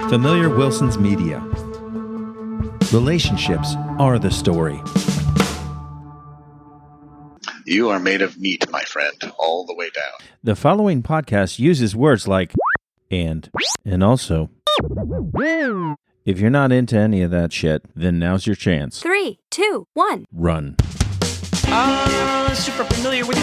Familiar Wilson's Media. Relationships are the story. You are made of meat, my friend, all the way down. The following podcast uses words like and also. If you're not into any of that shit, then now's your chance. 3, 2, 1. Run. Super familiar with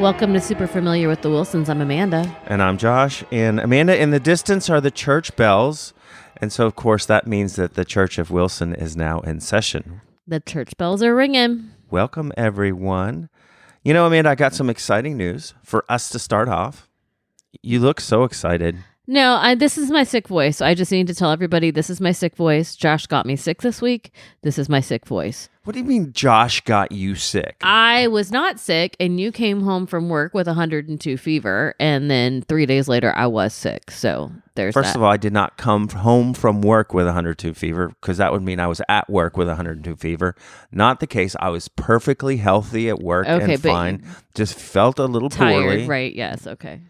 Welcome to Super Familiar with the Wilsons. I'm Amanda. And I'm Josh. And Amanda, in the distance are the church bells. And so, of course, that means that the Church of Wilson is now in session. The church bells are ringing. Welcome, everyone. You know, Amanda, I got some exciting news for us to start off. You look so excited. No, this is my sick voice. I just need to tell everybody this is my sick voice. Josh got me sick this week. This is my sick voice. What do you mean Josh got you sick? I was not sick, and you came home from work with 102 fever, and then 3 days later, I was sick. So there's First that. of all, I did not come home from work with 102 fever, because that would mean I was at work with 102 fever. Not the case. I was perfectly healthy at work and fine. Just felt a little poorly. Tired, right? Yes, okay.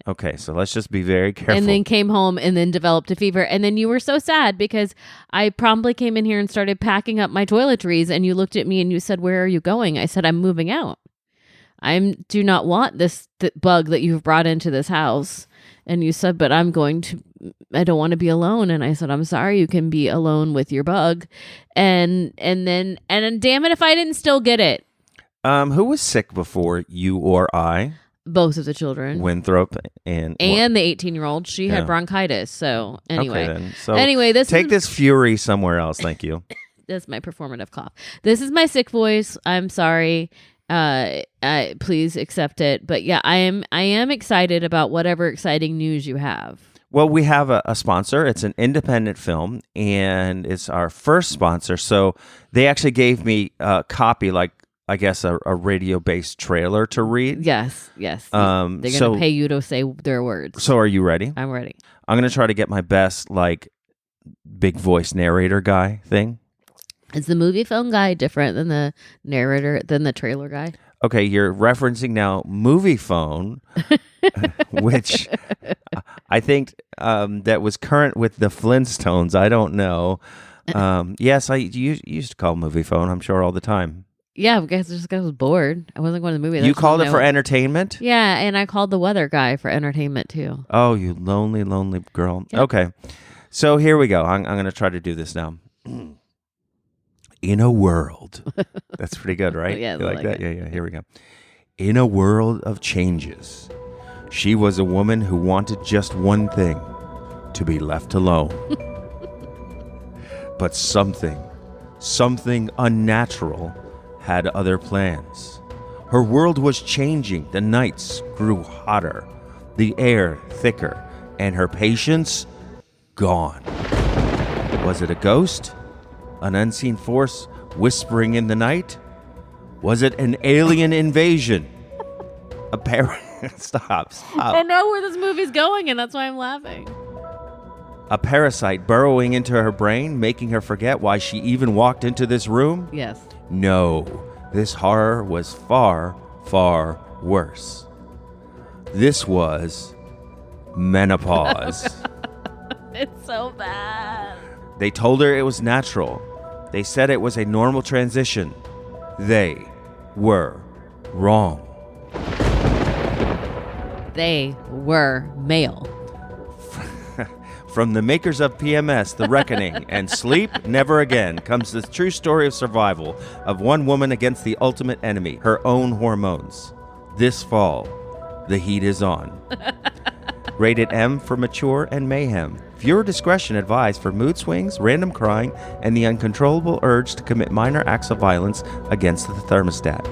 Okay, so let's just be very careful. And then came home and then developed a fever. And then you were so sad because I promptly came in here and started packing up my toiletries. And you looked at me and you said, "Where are you going?" I said, "I'm moving out. I do not want this bug that you've brought into this house." And you said, "But I don't want to be alone." And I said, "I'm sorry, you can be alone with your bug." And then damn it if I didn't still get it. Who was sick before you or I? Both of the children. Winthrop and the 18-year-old. She had bronchitis. So anyway. Okay, then. So anyway, take this fury somewhere else. Thank you. That's my performative cough. This is my sick voice. I'm sorry. Please accept it. But yeah, I am excited about whatever exciting news you have. Well, we have a sponsor. It's an independent film, and it's our first sponsor. So they actually gave me a copy, like, I guess a radio-based trailer to read. Yes. They're going to pay you to say their words. So are you ready? I'm ready. I'm going to try to get my best, like, big voice narrator guy thing. Is the movie phone guy different than the narrator, than the trailer guy? Okay, you're referencing now Movie Phone, which I think that was current with the Flintstones. I don't know. Yes, you used to call Movie Phone, I'm sure, all the time. Yeah, because I was bored. I wasn't going to the movie. You called it for entertainment? Yeah, and I called the weather guy for entertainment too. Oh, you lonely, lonely girl. Yep. Okay, so here we go. I'm going to try to do this now. In a world. That's pretty good, right? Yeah, you like that? it. Yeah, here we go. In a world of changes, she was a woman who wanted just one thing, to be left alone. But something unnatural had other plans. Her world was changing. The nights grew hotter, the air thicker, and her patience gone. Was it a ghost? An unseen force whispering in the night? Was it an alien invasion? Stop. I know where this movie's going, and that's why I'm laughing. A parasite burrowing into her brain, making her forget why she even walked into this room? Yes. No, this horror was far, far worse. This was menopause. It's so bad. They told her it was natural. They said it was a normal transition. They were wrong. They were male. From the makers of PMS, The Reckoning, and Sleep Never Again comes the true story of survival of one woman against the ultimate enemy, her own hormones. This fall, the heat is on. Rated M for mature and mayhem. Viewer discretion advised for mood swings, random crying, and the uncontrollable urge to commit minor acts of violence against the thermostat.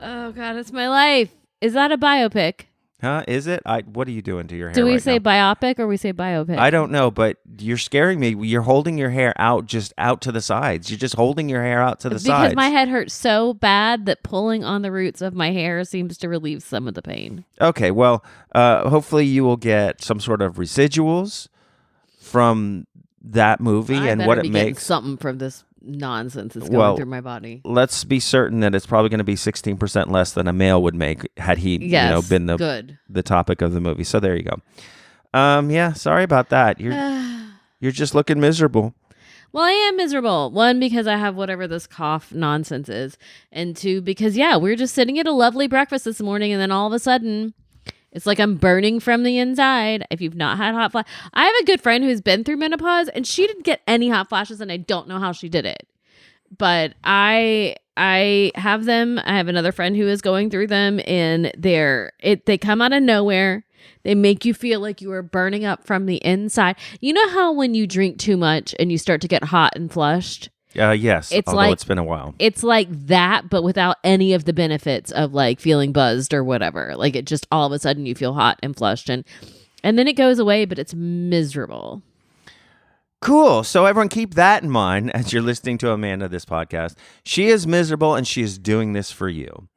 Oh, God, it's my life. Is that a biopic? Huh? Is it? What are you doing to your hair? Do we right say now? biopic or we say biopic? I don't know, but you're scaring me. You're holding your hair out to the sides. You're just holding your hair out to the sides. Because my head hurts so bad that pulling on the roots of my hair seems to relieve some of the pain. Okay, well, hopefully you will get some sort of residuals from that movie and what it makes. Something from this nonsense that's going through my body. Let's be certain that it's probably going to be 16% less than a male would make had he, been the good. the topic of the movie. So there you go. Yeah, sorry about that. You're just looking miserable. Well, I am miserable. One, because I have whatever this cough nonsense is. And two, because, we're just sitting at a lovely breakfast this morning. And then all of a sudden, it's like I'm burning from the inside. If you've not had hot flashes. I have a good friend who's been through menopause and she didn't get any hot flashes. And I don't know how she did it. But I have them. I have another friend who is going through them. And they come out of nowhere. They make you feel like you are burning up from the inside. You know how when you drink too much and you start to get hot and flushed? Yes, although it's been a while. It's like that, but without any of the benefits of like feeling buzzed or whatever. Like it just all of a sudden you feel hot and flushed and then it goes away, but it's miserable. Cool. So everyone keep that in mind as you're listening to Amanda, this podcast. She is miserable and she is doing this for you.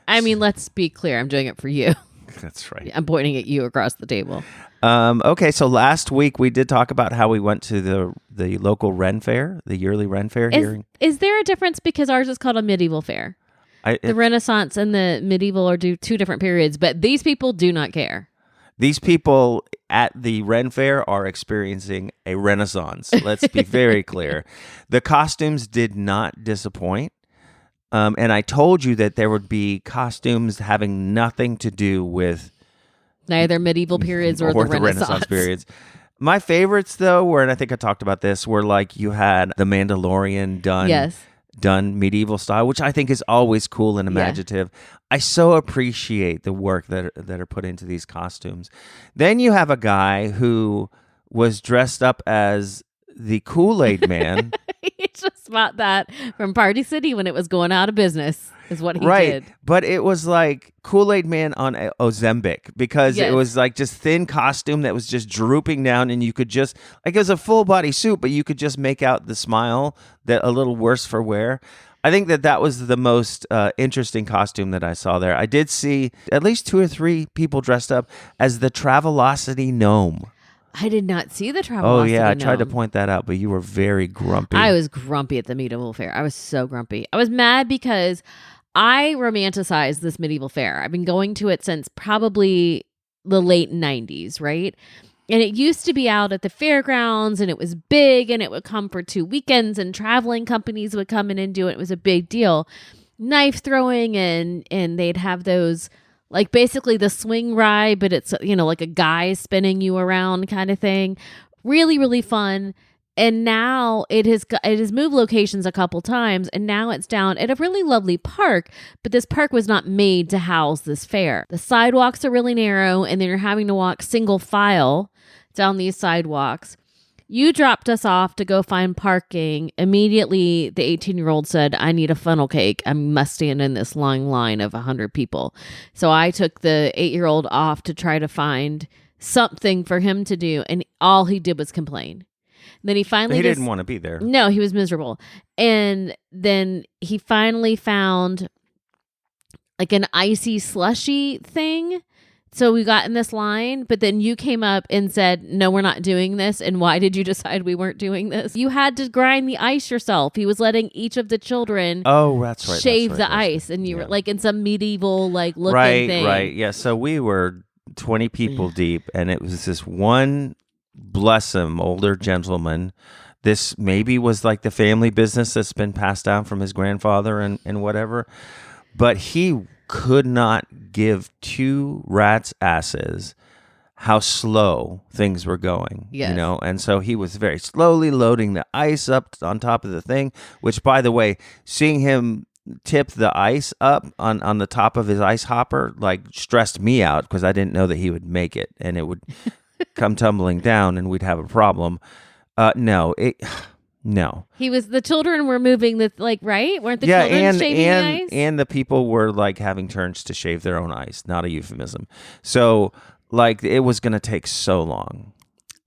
I mean, let's be clear. I'm doing it for you. That's right. I'm pointing at you across the table. Okay, so last week we did talk about how we went to the local Ren Fair, the yearly Ren Fair here. Is there a difference because ours is called a medieval fair? The Renaissance and the medieval are two different periods, but these people do not care. These people at the Ren Fair are experiencing a renaissance. Let's be very clear. The costumes did not disappoint. And I told you that there would be costumes having nothing to do with neither medieval periods or the Renaissance periods. My favorites, though, were, and I think I talked about this, were like you had the Mandalorian done medieval style, which I think is always cool and imaginative. Yeah. I so appreciate the work that are put into these costumes. Then you have a guy who was dressed up as the Kool-Aid Man. He just bought that from Party City when it was going out of business, is what he did. Right, but it was like Kool-Aid Man on Ozempic because it was like just thin costume that was just drooping down and you could just, like it was a full body suit, but you could just make out the smile that a little worse for wear. I think that was the most interesting costume that I saw there. I did see at least 2 or 3 people dressed up as the Travelocity Gnome. I did not see the Travelocity Oh, yeah. I gnome. tried to point that out, but you were very grumpy. I was grumpy at the medieval fair. I was so grumpy. I was mad because I romanticized this medieval fair. I've been going to it since probably the late 90s, right? And it used to be out at the fairgrounds and it was big and it would come for 2 weekends and traveling companies would come in and do it. It was a big deal. Knife throwing and they'd have those... like basically the swing ride, but it's, like a guy spinning you around kind of thing. Really, really fun. And now it has moved locations a couple times, and now it's down at a really lovely park, but this park was not made to house this fair. The sidewalks are really narrow, and then you're having to walk single file down these sidewalks. You dropped us off to go find parking. Immediately, the 18-year-old said, I need a funnel cake. I must stand in this long line of 100 people. So I took the 8-year-old off to try to find something for him to do, and all he did was complain. Then he finally didn't want to be there. No, he was miserable. And then he finally found like an icy slushy thing. So we got in this line, but then you came up and said, no, we're not doing this. And why did you decide we weren't doing this? You had to grind the ice yourself. He was letting each of the children shave the ice. And you were like in some medieval like looking thing. Right. Yeah. So we were 20 people deep and it was this one, bless him, older gentleman. This maybe was like the family business that's been passed down from his grandfather and whatever. But he could not give 2 rats' asses how slow things were going, and so he was very slowly loading the ice up on top of the thing, which, by the way, seeing him tip the ice up on the top of his ice hopper, like, stressed me out because I didn't know that he would make it and it would come tumbling down and we'd have a problem. No. The children were moving right? Weren't the children shaving the ice? And the people were like having turns to shave their own ice, not a euphemism. So like it was going to take so long.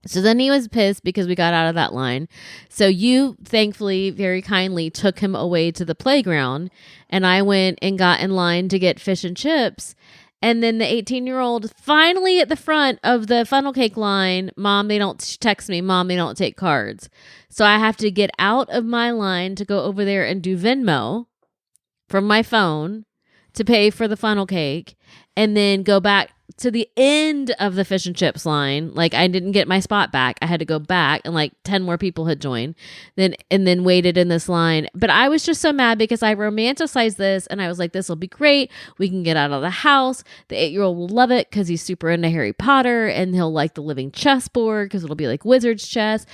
So then he was pissed because we got out of that line. So you thankfully, very kindly took him away to the playground and I went and got in line to get fish and chips. And then the 18-year-old finally at the front of the funnel cake line, Mom, they don't text me. Mom, they don't take cards. So I have to get out of my line to go over there and do Venmo from my phone to pay for the funnel cake. and then go back to the end of the fish and chips line. Like I didn't get my spot back. I had to go back, and like 10 more people had joined. Then waited in this line. But I was just so mad because I romanticized this, and I was like, this will be great. We can get out of the house. The 8-year-old will love it because he's super into Harry Potter, and he'll like the living chessboard because it'll be like wizard's chess.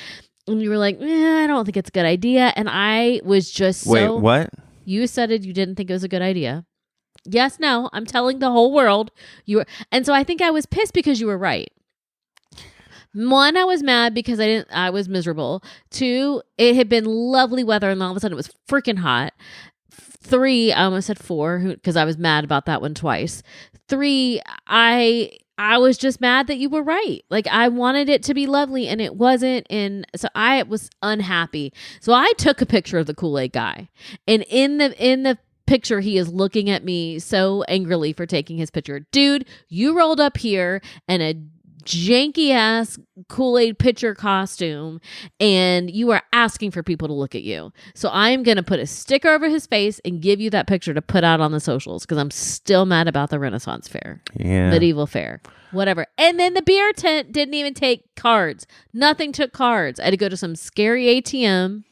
And you were like, I don't think it's a good idea. And I was just Wait, what? You said you didn't think it was a good idea. Yes, no, I'm telling the whole world you were. And so I think I was pissed because you were right. 1, I was mad because I was miserable. 2, it had been lovely weather and all of a sudden it was freaking hot. 3, I almost said 4 because I was mad about that one twice. 3, I was just mad that you were right. Like I wanted it to be lovely and it wasn't. And so I was unhappy. So I took a picture of the Kool-Aid guy, and in the picture, he is looking at me so angrily for taking his picture. Dude, you rolled up here in a janky ass Kool-Aid pitcher costume and you are asking for people to look at you. So I am going to put a sticker over his face and give you that picture to put out on the socials because I'm still mad about the Renaissance Fair. Yeah. Medieval Fair. Whatever. And then the beer tent didn't even take cards. Nothing took cards. I had to go to some scary ATM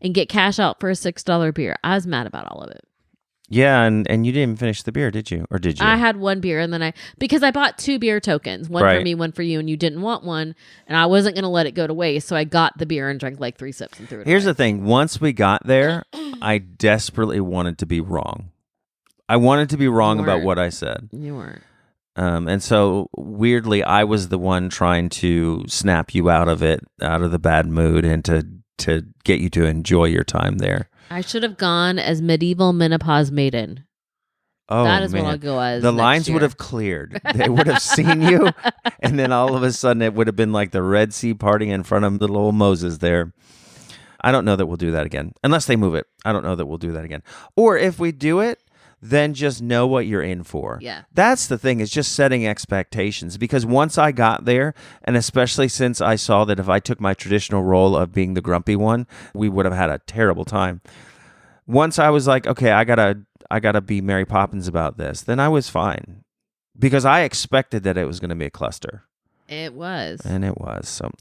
and get cash out for a $6 beer. I was mad about all of it. Yeah, and you didn't even finish the beer, did you? Or did you? I had 1 beer, and then because I bought 2 beer tokens, one for Right. me, one for you, and you didn't want one, and I wasn't going to let it go to waste, so I got the beer and drank like 3 sips and threw it Here's away. the thing. Once we got there, I desperately wanted to be wrong. I wanted to be wrong You about weren't. what I said. You weren't. And so, weirdly, I was the one trying to snap you out of it, out of the bad mood, and to get you to enjoy your time there. I should have gone as medieval menopause maiden. Oh, That is man. what I'll go as. The next lines year. would have cleared. They would have seen you, and then all of a sudden it would have been like the Red Sea parting in front of little old Moses there. I don't know that we'll do that again. Unless they move it. I don't know that we'll do that again. Or if we do it, then just know what you're in for. Yeah. That's the thing, is just setting expectations. Because once I got there, and especially since I saw that if I took my traditional role of being the grumpy one, we would have had a terrible time. Once I was like, okay, I gotta be Mary Poppins about this, then I was fine. Because I expected that it was going to be a cluster. It was. And it was. So,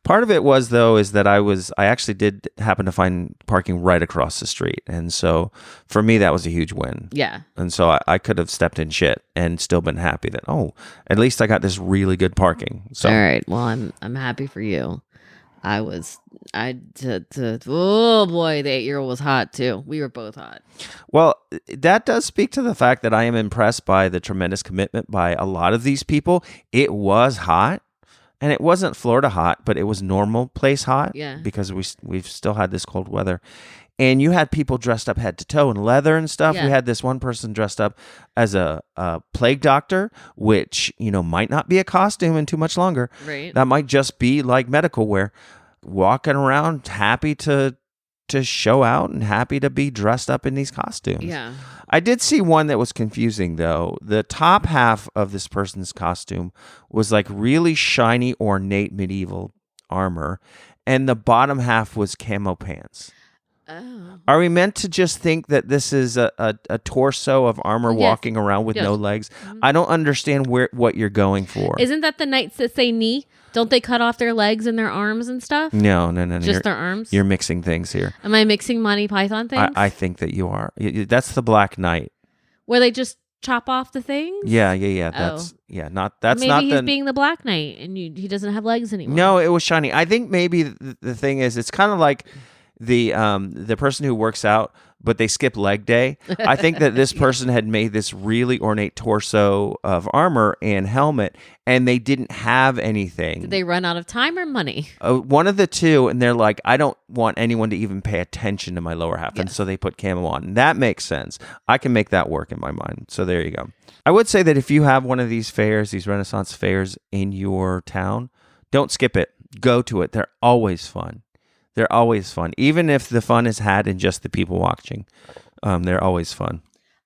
part of it was, though, is that I actually did happen to find parking right across the street. And so for me, that was a huge win. Yeah. And so I could have stepped in shit and still been happy that, at least I got this really good parking. So All right. Well, I'm happy for you. Oh boy, the 8-year-old was hot too. We were both hot. Well, that does speak to the fact that I am impressed by the tremendous commitment by a lot of these people. It was hot, and it wasn't Florida hot, but it was normal place hot. Yeah. Because we've still had this cold weather. And you had people dressed up head to toe in leather and stuff. Yeah. We had this one person dressed up as a plague doctor, which, might not be a costume and too much longer. Right. That might just be like medical wear. Walking around happy to show out and happy to be dressed up in these costumes. Yeah. I did see one that was confusing, though. The top half of this person's costume was like really shiny, ornate medieval armor, and the bottom half was camo pants. Oh. Are we meant to just think that this is a torso of armor Yes. walking around with no Yes. legs? I don't understand what you're going for. Isn't that the knights that say knee? Don't they cut off their legs and their arms and stuff? No. Just their arms? You're mixing things here. Am I mixing Monty Python things? I think that you are. That's the Black Knight. Where they just chop off the things? Yeah. Oh. That's maybe not he's the. being the Black Knight and he doesn't have legs anymore. No, it was shiny. I think maybe the thing is, it's kind of like the person who works out, but they skip leg day. I think that this person had made this really ornate torso of armor and helmet, and they didn't have anything. Did they run out of time or money? One of the two, and they're like, I don't want anyone to even pay attention to my lower half, and so they put camo on. And that makes sense. I can make that work in my mind. So there you go. I would say that if you have one of these fairs, these Renaissance fairs in your town, don't skip it. Go to it. They're always fun. They're always fun. Even if the fun is had in just the people watching, they're always fun.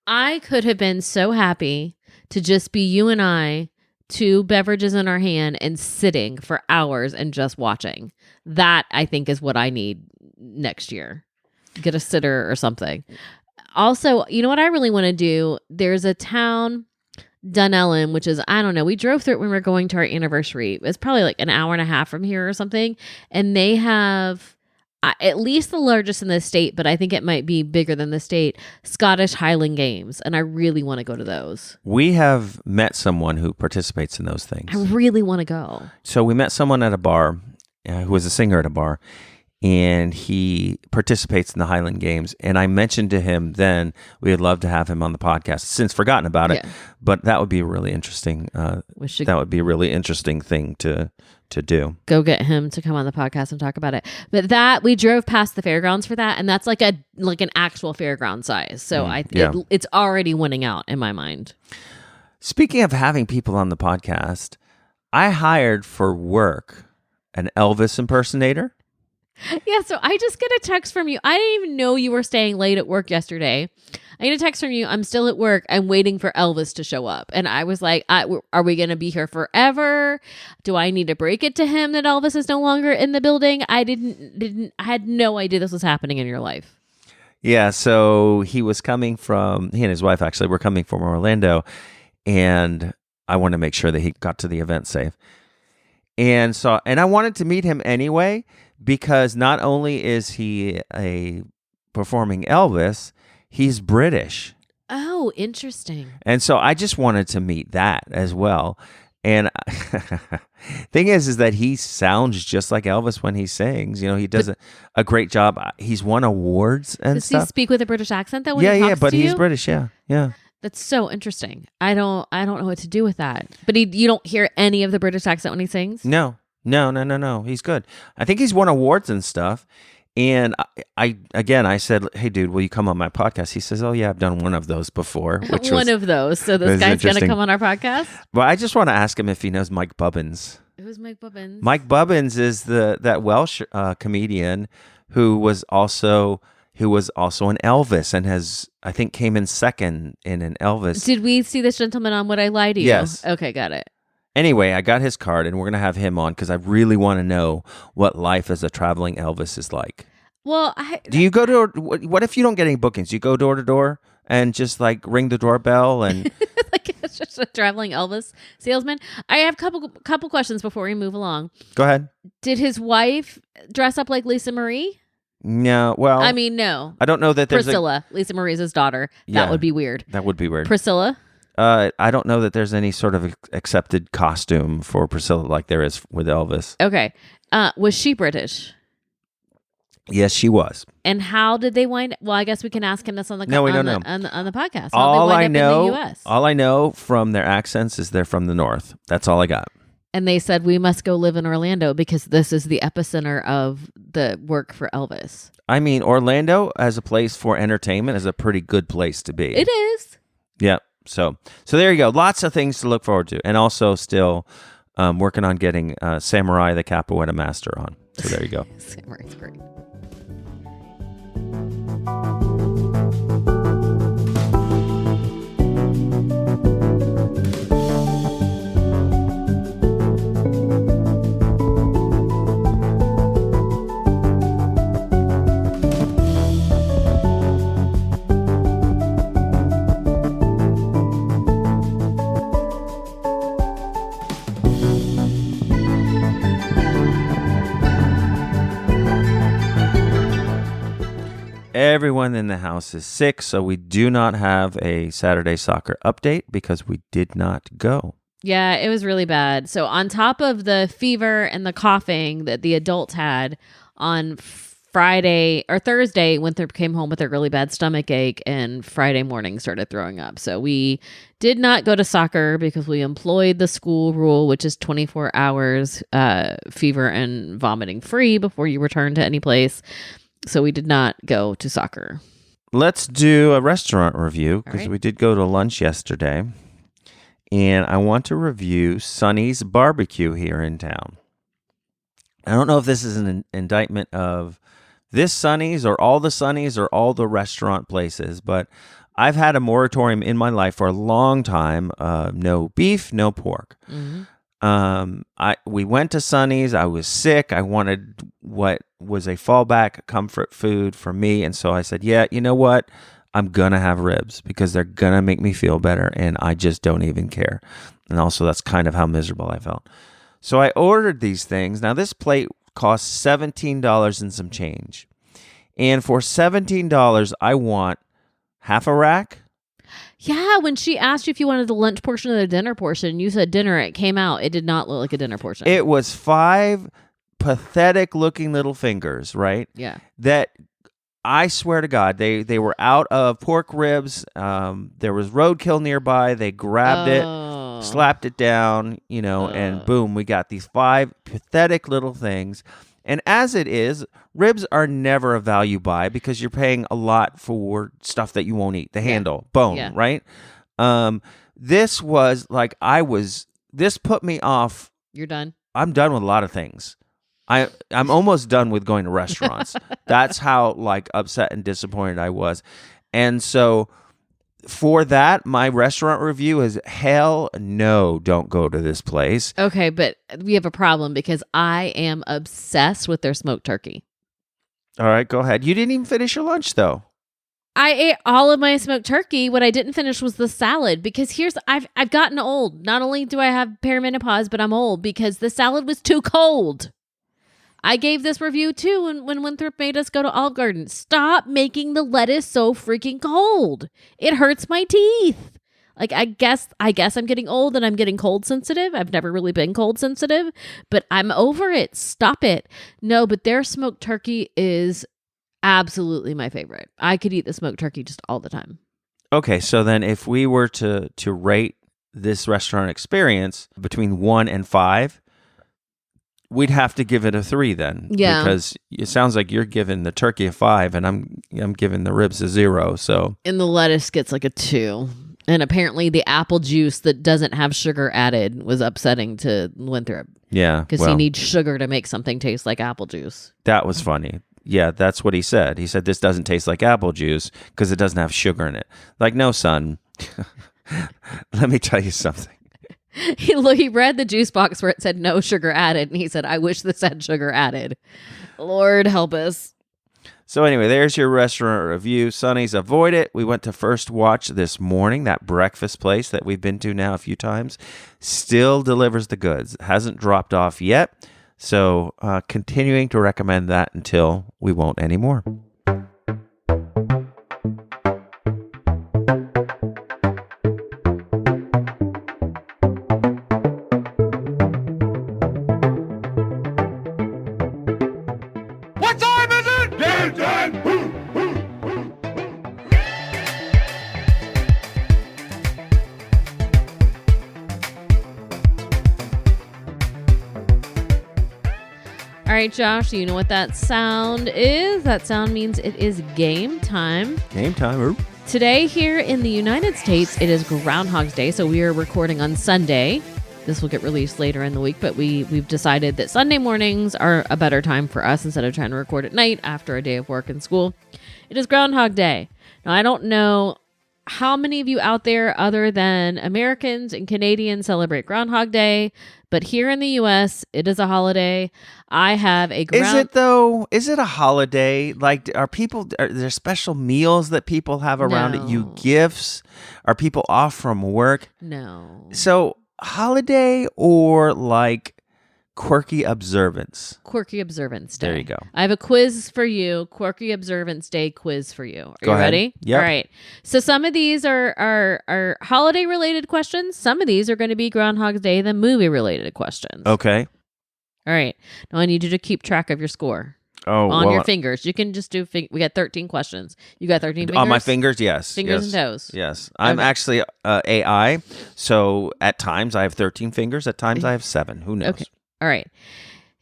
I could have been so happy to just be you and I, 2 beverages in our hand and sitting for hours and just watching. That, I think, is what I need next year. Get a sitter or something. Also, you know what I really want to do? There's a town Dunellen, which is, I don't know, we drove through it when we were going to our anniversary. It's probably like an hour and a half from here or something. And they have at least the largest in the state, but I think it might be bigger than the state, Scottish Highland Games. And I really want to go to those. We have met someone who participates in those things. I really want to go. So we met someone at a bar who was a singer at a bar, and he participates in the Highland Games. And I mentioned to him then we would love to have him on the podcast. Since forgotten about it, but that would be a really interesting. That would be a really interesting thing to do. Go get him to come on the podcast and talk about it. But that we drove past the fairgrounds for that, and that's like an actual fairground size. So it's already winning out in my mind. Speaking of having people on the podcast, I hired for work an Elvis impersonator. Yeah, so I just get a text from you. I didn't even know you were staying late at work yesterday. I get a text from you. I'm still at work. I'm waiting for Elvis to show up. And I was like, are we going to be here forever? Do I need to break it to him that Elvis is no longer in the building? I had no idea this was happening in your life. Yeah, so he and his wife actually were coming from Orlando, and I wanted to make sure that he got to the event safe. And I wanted to meet him anyway, because not only is he a performing Elvis, he's British. Oh, interesting. And so I just wanted to meet that as well. And thing is that he sounds just like Elvis when he sings. You know, he does a great job. He's won awards and stuff. Does he speak with a British accent though when he talks but to he's you? British. Yeah. That's so interesting. I don't know what to do with that. But you don't hear any of the British accent when he sings? No. He's good. I think he's won awards and stuff. And I said, hey, dude, will you come on my podcast? He says, oh, yeah, I've done one of those before. One of those. So this guy's going to come on our podcast? Well, I just want to ask him if he knows Mike Bubbins. Who's Mike Bubbins? Mike Bubbins is that Welsh comedian who was also an Elvis and I think came in second in an Elvis. Did we see this gentleman on Would I Lie to You? Yes. Okay, got it. Anyway, I got his card, and we're going to have him on because I really want to know what life as a traveling Elvis is like. Well, do you go to, what if you don't get any bookings? You go door to door and just like ring the doorbell and... like it's just a traveling Elvis salesman? I have a couple questions before we move along. Go ahead. Did his wife dress up like Lisa Marie? No, well... I mean, no. I don't know that there's Priscilla, Lisa Marie's his daughter. That would be weird. That would be weird. Priscilla? I don't know that there's any sort of accepted costume for Priscilla like there is with Elvis. Okay. Was she British? Yes, she was. And how did they wind? Well, I guess we can ask him this on the No, we don't know. on the podcast. All I in the know, US? all I know from their accents is they're from the north. That's all I got. And they said we must go live in Orlando because this is the epicenter of the work for Elvis. I mean, Orlando as a place for entertainment is a pretty good place to be. It is. Yeah. So there you go. Lots of things to look forward to. And also still working on getting Samurai the Capoeira Master on. So there you go. Samurai's great. Everyone in the house is sick, so we do not have a Saturday soccer update because we did not go. Yeah, it was really bad. So on top of the fever and the coughing that the adults had on Friday or Thursday, Winthrop came home with a really bad stomach ache and Friday morning started throwing up. So we did not go to soccer because we employed the school rule, which is 24 hours fever and vomiting free before you return to any place. So we did not go to soccer. Let's do a restaurant review because right. We did go to lunch yesterday. And I want to review Sonny's Barbecue here in town. I don't know if this is an indictment of this Sonny's or all the restaurant places, but I've had a moratorium in my life for a long time. No beef, no pork. Mm-hmm. We went to Sonny's. I was sick. I wanted what was a fallback comfort food for me. And so I said, yeah, you know what? I'm going to have ribs because they're going to make me feel better, and I just don't even care. And also, that's kind of how miserable I felt. So I ordered these things. Now, this plate costs $17 and some change. And for $17, I want half a rack. Yeah, when she asked you if you wanted the lunch portion or the dinner portion, you said dinner. It came out. It did not look like a dinner portion. It was 5 pathetic-looking little fingers, right? Yeah. That I swear to God, they were out of pork ribs. There was roadkill nearby. They grabbed it, slapped it down, and boom, we got these 5 pathetic little things. And as it is, ribs are never a value buy because you're paying a lot for stuff that you won't eat. The handle, bone, right? This was like this put me off. You're done? I'm done with a lot of things. I'm almost done with going to restaurants. That's how upset and disappointed I was. And so for that, my restaurant review is hell no, don't go to this place. Okay, but we have a problem because I am obsessed with their smoked turkey. All right, go ahead. You didn't even finish your lunch though. I ate all of my smoked turkey. What I didn't finish was the salad because I've gotten old. Not only do I have perimenopause, but I'm old because the salad was too cold. I gave this review too when Winthrop made us go to Olive Garden. Stop making the lettuce so freaking cold. It hurts my teeth. I guess I'm getting old and I'm getting cold sensitive. I've never really been cold sensitive, but I'm over it. Stop it. No, but their smoked turkey is absolutely my favorite. I could eat the smoked turkey just all the time. Okay, so then if we were to rate this restaurant experience between 1 and 5, we'd have to give it a 3 then. Yeah. Because it sounds like you're giving the turkey a 5 and I'm giving the ribs a 0. So and the lettuce gets a 2. And apparently the apple juice that doesn't have sugar added was upsetting to Winthrop. Yeah. Because he needs sugar to make something taste like apple juice. That was funny. Yeah, that's what he said. He said, this doesn't taste like apple juice because it doesn't have sugar in it. No, son. Let me tell you something. He read the juice box where it said no sugar added, and he said, I wish this had sugar added. Lord help us. So anyway, there's your restaurant review. Sonny's Avoid It. We went to First Watch this morning, that breakfast place that we've been to now a few times. Still delivers the goods. Hasn't dropped off yet. So continuing to recommend that until we won't anymore. What time is it? Game time! All right, Josh, do you know what that sound is? That sound means it is game time. Game time. Today here in the United States, it is Groundhog's Day, so we are recording on Sunday. This will get released later in the week, but we've decided that Sunday mornings are a better time for us instead of trying to record at night after a day of work and school. It is Groundhog Day. Now, I don't know how many of you out there other than Americans and Canadians celebrate Groundhog Day, but here in the U.S., it is a holiday. I have a Is it though? Is it a holiday? Are there special meals that people have around it? You gifts? Are people off from work? No. So holiday or quirky observance? Quirky Observance Day. There you go. I have a quiz for you. Quirky Observance Day quiz for you. Are Go you ahead. ready? Yep. All right. So some of these are holiday related questions. Some of these are going to be Groundhog Day, the movie related questions. Okay. All right. Now I need you to keep track of your score Oh, your fingers. You can just do. We got 13 questions. You got 13 fingers on my fingers, yes. Fingers yes, and toes. Yes. I'm actually AI, so at times I have 13 fingers. At times I have 7. Who knows? Okay. All right.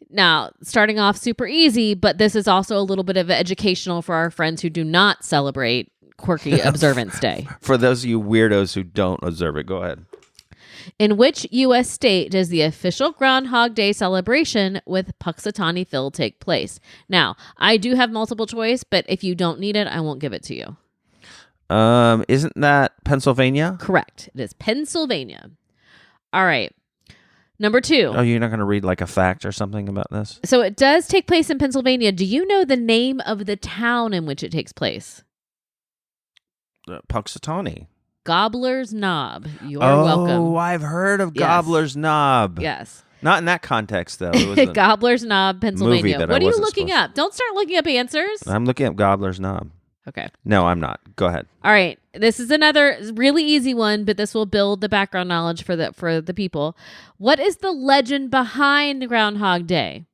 Now, starting off super easy, but this is also a little bit of educational for our friends who do not celebrate Quirky Observance Day. For those of you weirdos who don't observe it, go ahead. In which U.S. state does the official Groundhog Day celebration with Puxatawny Phil take place? Now, I do have multiple choice, but if you don't need it, I won't give it to you. Isn't that Pennsylvania? Correct. It is Pennsylvania. All right. Number 2. Oh, you're not going to read a fact or something about this? So it does take place in Pennsylvania. Do you know the name of the town in which it takes place? Puxatawny. Gobbler's Knob. You are welcome. Oh, I've heard of Yes. Gobbler's Knob. Yes. Not in that context, though. It was a Gobbler's Knob, Pennsylvania. that I What are you wasn't looking supposed up? Don't start looking up answers. I'm looking at Gobbler's Knob. Okay. No, I'm not. Go ahead. All right. This is another really easy one, but this will build the background knowledge for the people. What is the legend behind Groundhog Day?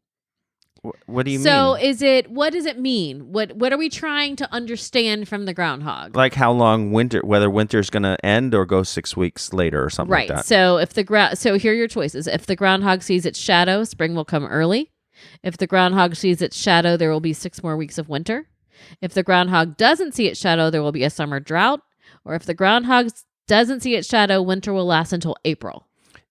What do you So mean? what does it mean? What are we trying to understand from the groundhog? Like how long whether winter's going to end or go 6 weeks later or something Right. like that. So here are your choices. If the groundhog sees its shadow, spring will come early. If the groundhog sees its shadow, there will be 6 more weeks of winter. If the groundhog doesn't see its shadow, there will be a summer drought. Or if the groundhog doesn't see its shadow, winter will last until April.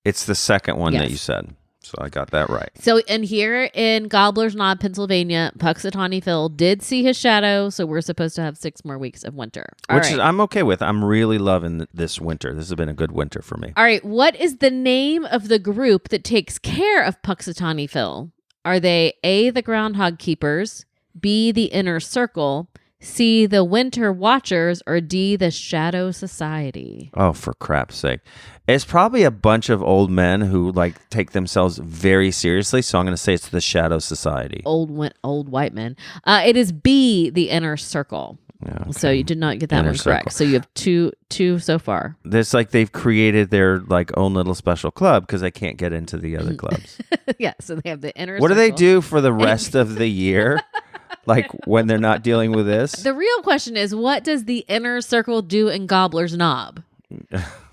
It's the second one that Yes. you said. So I got that right. So, and here in Gobbler's Knob, Pennsylvania, Puxatawny Phil did see his shadow, so we're supposed to have 6 more weeks of winter. Which is I'm okay with. I'm really loving this winter. This has been a good winter for me. All right, what is the name of the group that takes care of Puxatawny Phil? Are they A, the Groundhog Keepers, B, the Inner Circle, C, the Winter Watchers, or D, the Shadow Society? Oh, for crap's sake. It's probably a bunch of old men who take themselves very seriously. So I'm going to say it's the Shadow Society. Old white men. It is B, the Inner Circle. Yeah, okay. So you did not get that Inner one correct. Circle. So you have two so far. It's like they've created their own little special club because they can't get into the other clubs. Yeah, so they have the Inner Circle. What do they do for the rest of the year? When they're not dealing with this? The real question is, what does the Inner Circle do in Gobbler's Knob?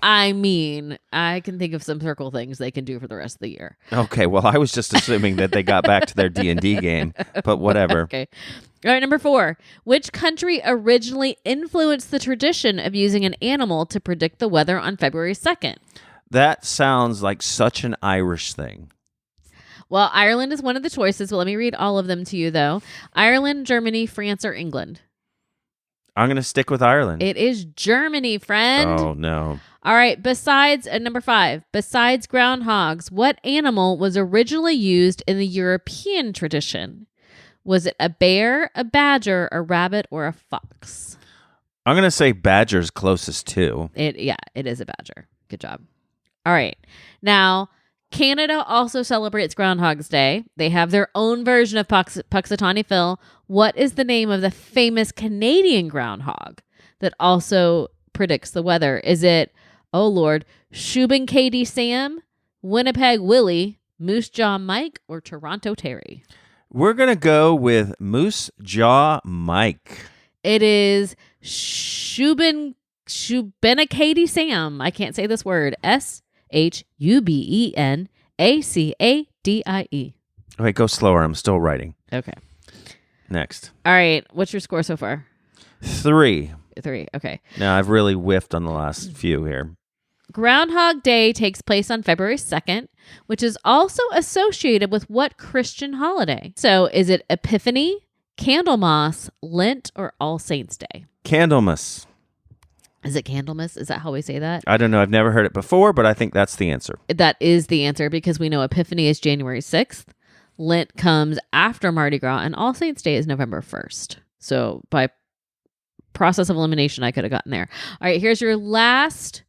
I mean, I can think of some circle things they can do for the rest of the year. Okay, well, I was just assuming that they got back to their D&D game, but whatever. Okay. All right, number 4. Which country originally influenced the tradition of using an animal to predict the weather on February 2nd? That sounds like such an Irish thing. Well, Ireland is one of the choices. Well, let me read all of them to you, though. Ireland, Germany, France, or England? I'm going to stick with Ireland. It is Germany, friend. Oh, no. All right. Besides, number 5, besides groundhogs, what animal was originally used in the European tradition? Was it a bear, a badger, a rabbit, or a fox? I'm going to say badger's closest to. It is a badger. Good job. All right. Now, Canada also celebrates Groundhog's Day. They have their own version of Puxatawny Phil. What is the name of the famous Canadian groundhog that also predicts the weather? Is it, oh Lord, Shubin Katie Sam, Winnipeg Willie, Moose Jaw Mike, or Toronto Terry? We're going to go with Moose Jaw Mike. It is Shubenacadie Sam. I can't say this word. SHUBENACADIE. Wait, go slower. I'm still writing. Okay. Next. All right. What's your score so far? 3. 3. Okay. Now, I've really whiffed on the last few here. Groundhog Day takes place on February 2nd, which is also associated with what Christian holiday? So is it Epiphany, Candlemas, Lent, or All Saints Day? Candlemas. Is it Candlemas? Is that how we say that? I don't know. I've never heard it before, but I think that's the answer. That is the answer because we know Epiphany is January 6th. Lent comes after Mardi Gras, and All Saints Day is November 1st. So by process of elimination, I could have gotten there. All right, here's your last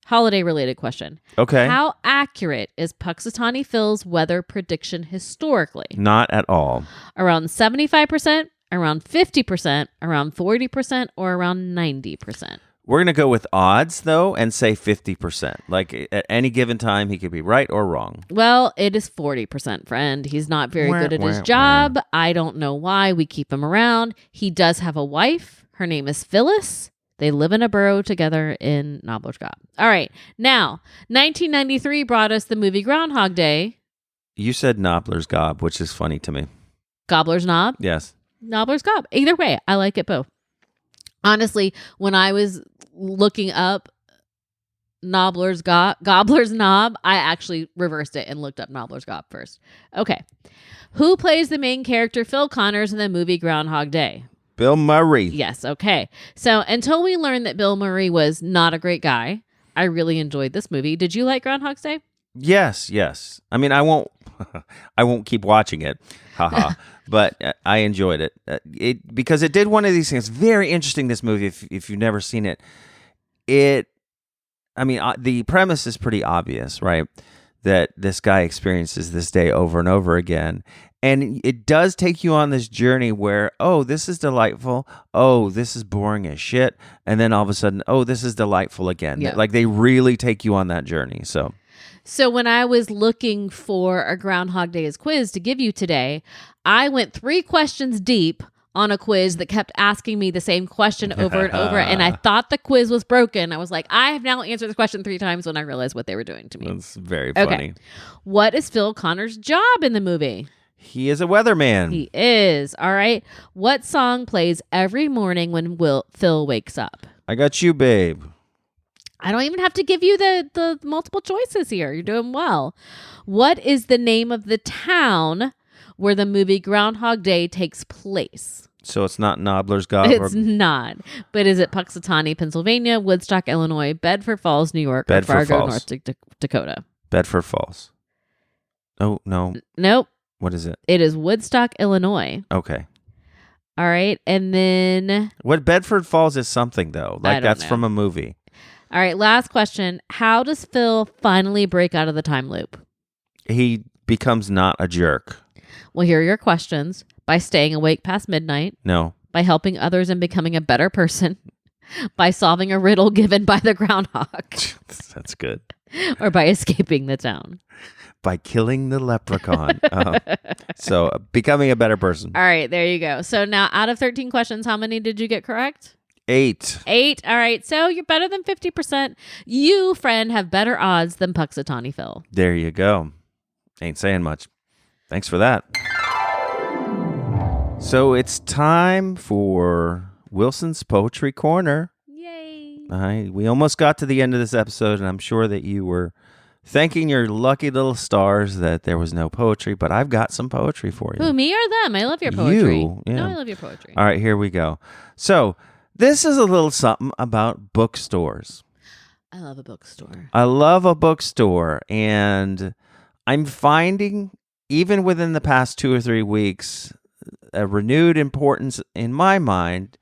holiday-related question. Okay. How accurate is Puxatawny Phil's weather prediction historically? Not at all. Around 75%, around 50%, around 40%, or around 90%? We're going to go with odds, though, and say 50%. Like, at any given time, he could be right or wrong. Well, it is 40%, friend. He's not very good at his job. I don't know why we keep him around. He does have a wife. Her name is Phyllis. They live in a burrow together in Nobbler's Gob. All right. Now, 1993 brought us the movie Groundhog Day. You said Nobbler's Gob, which is funny to me. Gobbler's Knob. Yes. Nobbler's Gob. Either way, I like it both. Honestly, when I was looking up Gobbler's Knob, I actually reversed it and looked up Nobbler's Gob first. Okay. Who plays the main character Phil Connors in the movie Groundhog Day? Bill Murray. Yes. Okay. So until we learned that Bill Murray was not a great guy, I really enjoyed this movie. Did you like Groundhog's Day? Yes. I mean, I won't I won't keep watching it. Haha. But I enjoyed it. Because it did one of these things. Very interesting, this movie, if you've never seen it. The premise is pretty obvious, right? That this guy experiences this day over and over again. And it does take you on this journey where, oh, this is delightful. Oh, this is boring as shit. And then all of a sudden, oh, this is delightful again. Yeah. Like, they really take you on that journey. So when I was looking for a Groundhog Days quiz to give you today, I went 3 questions deep on a quiz that kept asking me the same question over and over. And I thought the quiz was broken. I was like, I have now answered this question 3 times when I realized what they were doing to me. That's very funny. Okay. What is Phil Connor's job in the movie? He is a weatherman. He is. All right. What song plays every morning when Phil wakes up? I Got You, Babe. I don't even have to give you the multiple choices here. You're doing well. What is the name of the town where the movie Groundhog Day takes place? So it's not Nobbler's Gob? It's not. But is it Puxatawny, Pennsylvania, Woodstock, Illinois, Bedford Falls, New York, or Fargo, North Dakota? Bedford Falls. Oh, no. Nope. What is it? It is Woodstock, Illinois. Okay. All right. And then... What Bedford Falls is something, though. Like, that's know. from a movie. All right. Last question. How does Phil finally break out of the time loop? He becomes not a jerk. Well, here are your questions. By staying awake past midnight. No. By helping others and becoming a better person. By solving a riddle given by the groundhog. That's good. Or by escaping the town. By killing the leprechaun. So becoming a better person. All right, there you go. So now out of 13 questions, how many did you get correct? 8. 8. All right, so you're better than 50%. You, friend, have better odds than Puxatawny Phil. There you go. Ain't saying much. Thanks for that. So it's time for Wilson's Poetry Corner. Yay. We almost got to the end of this episode, and I'm sure that you were thanking your lucky little stars that there was no poetry, but I've got some poetry for you. Who, me or them? I love your poetry. You, yeah. No, I love your poetry. All right, here we go. So this is a little something about bookstores. I love a bookstore. I love a bookstore, and I'm finding, even within the past 2 or 3 weeks, a renewed importance in my mind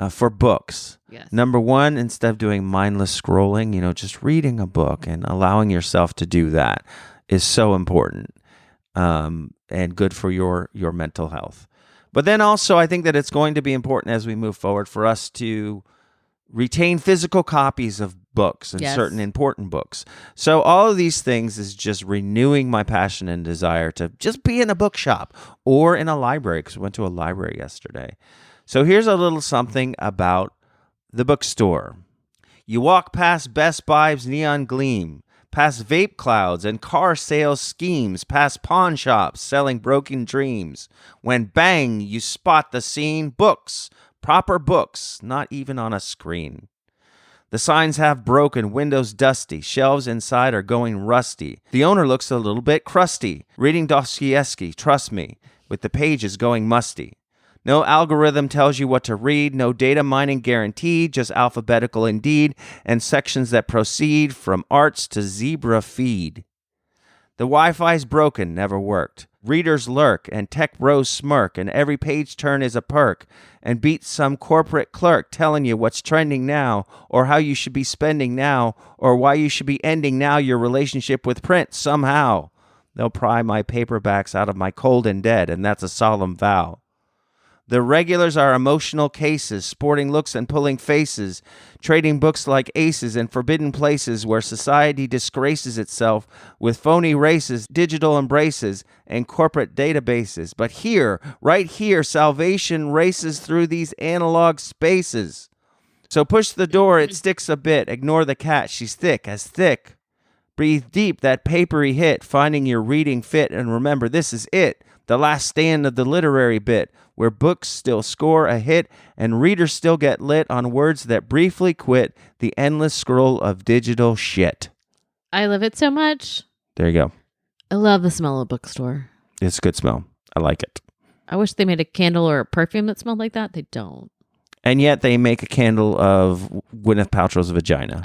for books. Yes. Number one, instead of doing mindless scrolling, just reading a book and allowing yourself to do that is so important and good for your mental health. But then also, I think that it's going to be important as we move forward for us to retain physical copies of books and certain important books. So all of these things is just renewing my passion and desire to just be in a bookshop or in a library, because we went to a library yesterday. So here's a little something about the bookstore. You walk past Best Buy's neon gleam, past vape clouds and car sales schemes, past pawn shops selling broken dreams, when bang, you spot the scene. Books, proper books, not even on a screen. The signs have broken, windows dusty, shelves inside are going rusty. The owner looks a little bit crusty, reading Dostoevsky, trust me, with the pages going musty. No algorithm tells you what to read, no data mining guaranteed, just alphabetical indeed, and sections that proceed from arts to zebra feed. The Wi-Fi's broken, never worked. Readers lurk, and tech bros smirk, and every page turn is a perk, and beats some corporate clerk telling you what's trending now, or how you should be spending now, or why you should be ending now your relationship with print somehow. They'll pry my paperbacks out of my cold and dead, and that's a solemn vow. The regulars are emotional cases, sporting looks and pulling faces, trading books like aces in forbidden places where society disgraces itself with phony races, digital embraces, and corporate databases. But here, right here, salvation races through these analog spaces. So push the door, it sticks a bit. Ignore the cat, she's thick as thick. Breathe deep, that papery hit, finding your reading fit, and remember, this is it. The last stand of the literary bit, where books still score a hit and readers still get lit on words that briefly quit the endless scroll of digital shit. I love it so much. There you go. I love the smell of a bookstore. It's a good smell. I like it. I wish they made a candle or a perfume that smelled like that. They don't. And yet they make a candle of Gwyneth Paltrow's vagina.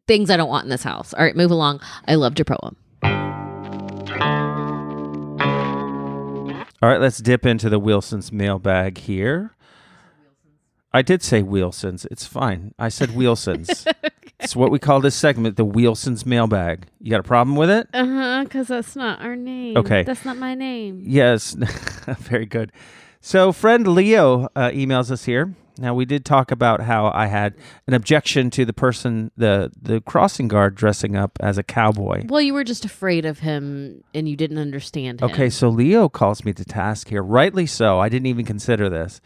Things I don't want in this house. All right, move along. I loved your poem. All right, let's dip into the Wilson's mailbag here. I did say Wilson's. It's fine. I said Wilson's. It's what we call this segment, the Wilson's mailbag. You got a problem with it? Because that's not our name. Okay. That's not my name. Yes. Very good. So friend Leo emails us here. Now, we did talk about how I had an objection to the person, the crossing guard dressing up as a cowboy. Well, you were just afraid of him and you didn't understand him. Okay, so Leo calls me to task here. Rightly so. I didn't even consider this.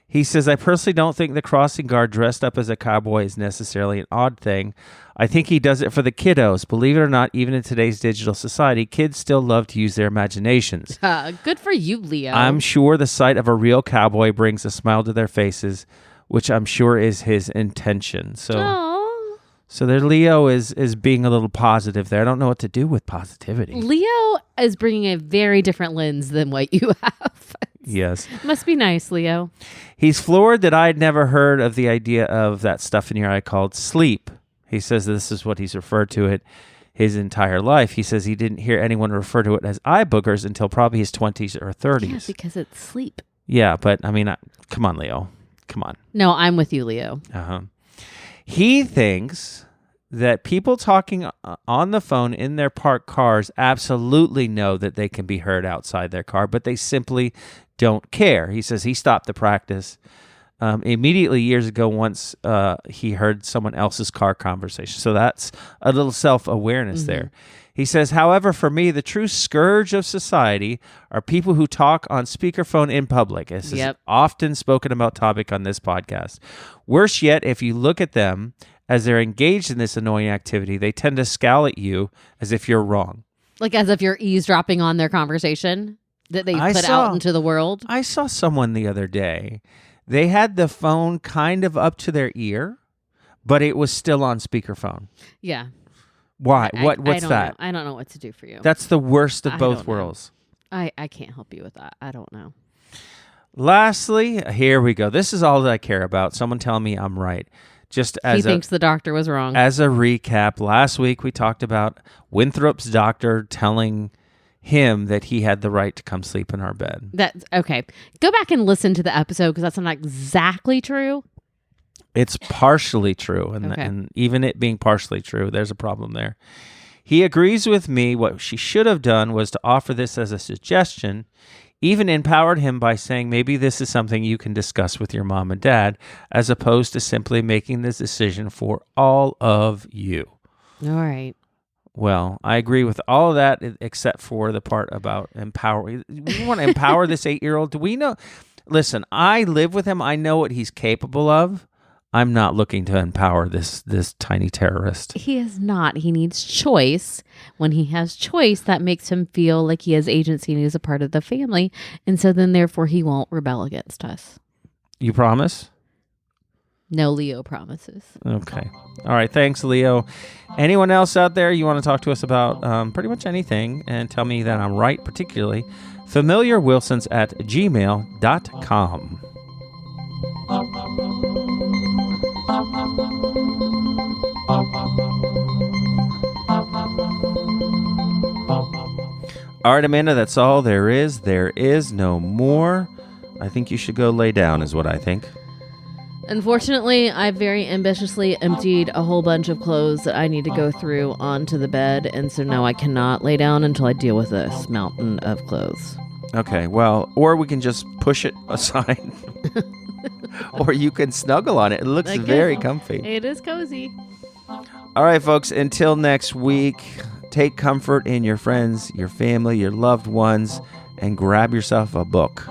He says, I personally don't think the crossing guard dressed up as a cowboy is necessarily an odd thing. I think he does it for the kiddos. Believe it or not, even in today's digital society, kids still love to use their imaginations. Good for you, Leo. I'm sure the sight of a real cowboy brings a smile to their faces, which I'm sure is his intention. So there Leo is being a little positive there. I don't know what to do with positivity. Leo is bringing a very different lens than what you have. Yes. Must be nice, Leo. He's floored that I'd never heard of the idea of that stuff in your eye called sleep. He says this is what he's referred to it his entire life. He says he didn't hear anyone refer to it as eye boogers until probably his 20s or 30s. Yeah, because it's sleep. Yeah, but I mean, come on, Leo. Come on. No, I'm with you, Leo. Uh-huh. He thinks that people talking on the phone in their parked cars absolutely know that they can be heard outside their car, but they simply don't care. He says he stopped the practice immediately years ago once he heard someone else's car conversation. So that's a little self-awareness there. He says, however, for me, the true scourge of society are people who talk on speakerphone in public. This is often spoken about topic on this podcast. Worse yet, if you look at them as they're engaged in this annoying activity, they tend to scowl at you as if you're wrong. Like as if you're eavesdropping on their conversation that they put out into the world. I saw someone the other day. They had the phone kind of up to their ear, but it was still on speakerphone. Yeah. Why? What's that? I don't know what to do for you. That's the worst of both worlds. I can't help you with that. I don't know. Lastly, here we go. This is all that I care about. Someone tell me I'm right. Just as he thinks the doctor was wrong. As a recap, last week we talked about Winthrop's doctor telling him that he had the right to come sleep in our bed. That's okay. Go back and listen to the episode because that's not exactly true. It's partially true, and even it being partially true, there's a problem there. He agrees with me. What she should have done was to offer this as a suggestion, even empowered him by saying maybe this is something you can discuss with your mom and dad, as opposed to simply making this decision for all of you. All right. Well, I agree with all of that except for the part about empowering. We want to empower this 8-year-old. Do we know? Listen, I live with him. I know what he's capable of. I'm not looking to empower this tiny terrorist. He is not. He needs choice. When he has choice, that makes him feel like he has agency and he's a part of the family. And so then therefore he won't rebel against us. You promise? No, Leo promises. Okay. All right. Thanks, Leo. Anyone else out there you want to talk to us about pretty much anything and tell me that I'm right, particularly familiarwilsons@gmail.com. All right, Amanda, that's all there is. There is no more. I think you should go lay down is what I think. Unfortunately, I very ambitiously emptied a whole bunch of clothes that I need to go through onto the bed, and so now I cannot lay down until I deal with this mountain of clothes. Okay, well, or we can just push it aside. Or you can snuggle on it. It looks very comfy. It is cozy. All right, folks, until next week, take comfort in your friends, your family, your loved ones, and grab yourself a book.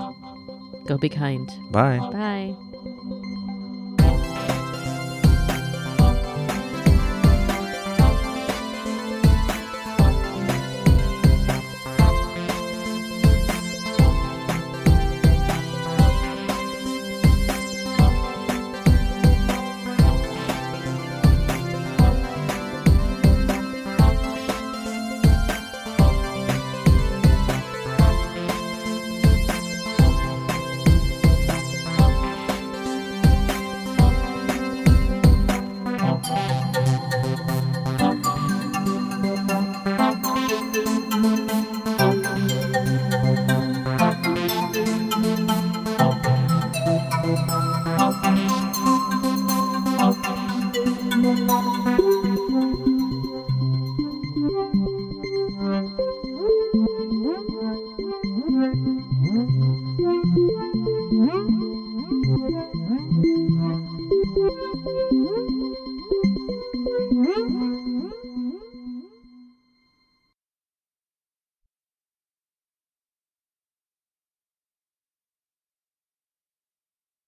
Go be kind. Bye. Bye. Bye.